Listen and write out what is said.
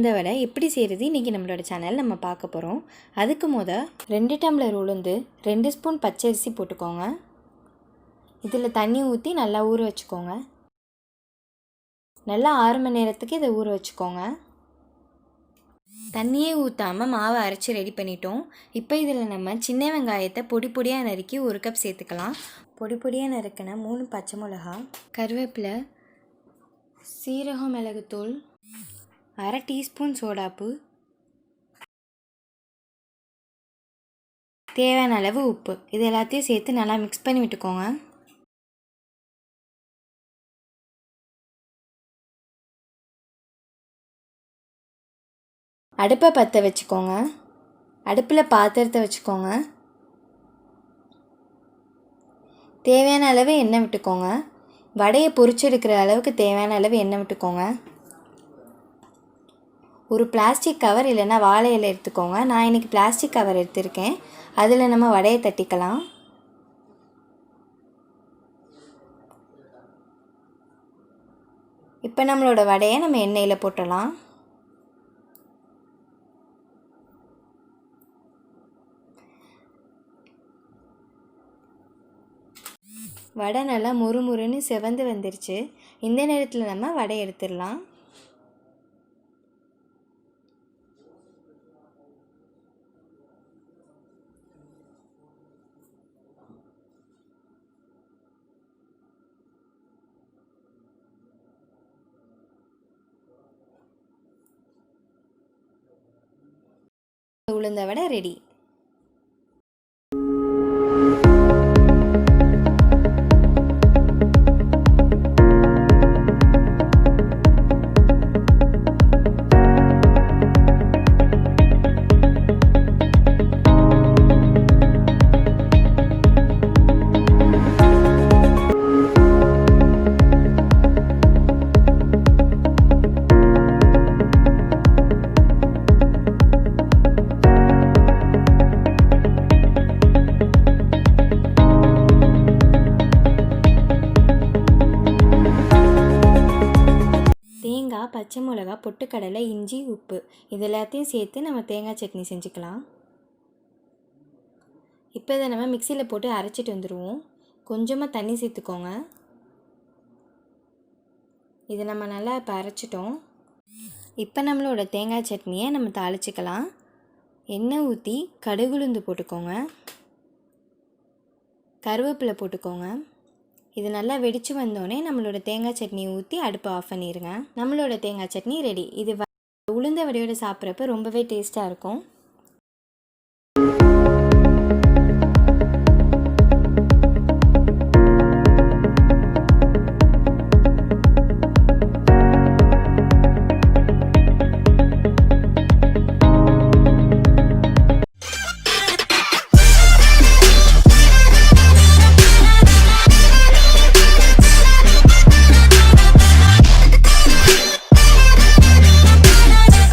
உளுந்த வடை எப்படி செய்கிறது இன்றைக்கி நம்மளோட சேனல் நம்ம பார்க்க போகிறோம். அதுக்கு 2 டம்ளர் உளுந்து, 2 ஸ்பூன் பச்சரிசி போட்டுக்கோங்க. இதில் தண்ணி ஊற்றி நல்லா ஊற வச்சுக்கோங்க. நல்லா 6 மணி நேரத்துக்கு இதை ஊற வச்சுக்கோங்க. தண்ணியே ஊற்றாமல் மாவை அரைச்சி ரெடி பண்ணிட்டோம். இப்போ இதில் நம்ம சின்ன வெங்காயத்தை பொடி பொடியாக நறுக்கி 1 கப் சேர்த்துக்கலாம். பொடி பொடியாக நறுக்கின 3 பச்சை மிளகா, கருவேப்பிலை, சீரகம், மிளகுத்தூள், அரை டீஸ்பூன் சோடாப்பு, தேவையான அளவு உப்பு, இது எல்லாத்தையும் சேர்த்து நல்லா மிக்ஸ் பண்ணி விட்டுக்கோங்க. அடுப்பை பற்ற வச்சுக்கோங்க. அடுப்பில் பாத்திரத்தை வச்சுக்கோங்க. தேவையான அளவு எண்ணெய் விட்டுக்கோங்க. வடையை பொரிச்செடுக்கிற அளவுக்கு தேவையான அளவு எண்ணெய் விட்டுக்கோங்க. ஒரு பிளாஸ்டிக் கவர் இல்லைன்னா வாழை இலை எடுத்துக்கோங்க. நான் இன்றைக்கி பிளாஸ்டிக் கவர் எடுத்திருக்கேன். அதில் நம்ம வடையை தட்டிக்கலாம். இப்போ நம்மளோட வடையை நம்ம எண்ணெயில் போட்டலாம். வடை நல்லா முறுமுறுன்னு செவந்து வந்துருச்சு. இந்த நேரத்தில் நம்ம வடை எடுத்துடலாம். உளுந்த வடை ரெடி. தேங்காய், பச்சை மிளகா, பொட்டுக்கடலை, இஞ்சி, உப்பு இது எல்லாத்தையும் சேர்த்து நம்ம தேங்காய் சட்னி செஞ்சுக்கலாம். இப்போ இதை நம்ம மிக்சியில் போட்டு அரைச்சிட்டு வந்துடுவோம். கொஞ்சமாக தண்ணி சேர்த்துக்கோங்க. இதை நம்ம நல்லா இப்போ அரைச்சிட்டோம். இப்போ நம்மளோட தேங்காய் சட்னியை நம்ம தாளிச்சிக்கலாம். எண்ணெய் ஊற்றி கடுகு உளுந்து போட்டுக்கோங்க. கருவேப்பிலை போட்டுக்கோங்க. இது நல்லா வெடித்து வந்தோடனே நம்மளோட தேங்காய் சட்னி ஊற்றி அடுப்பை ஆஃப் பண்ணிடுங்க. நம்மளோட தேங்காய் சட்னி ரெடி. இது உளுந்த வடையோடு சாப்பிட்றப்ப ரொம்பவே டேஸ்ட்டாக இருக்கும்.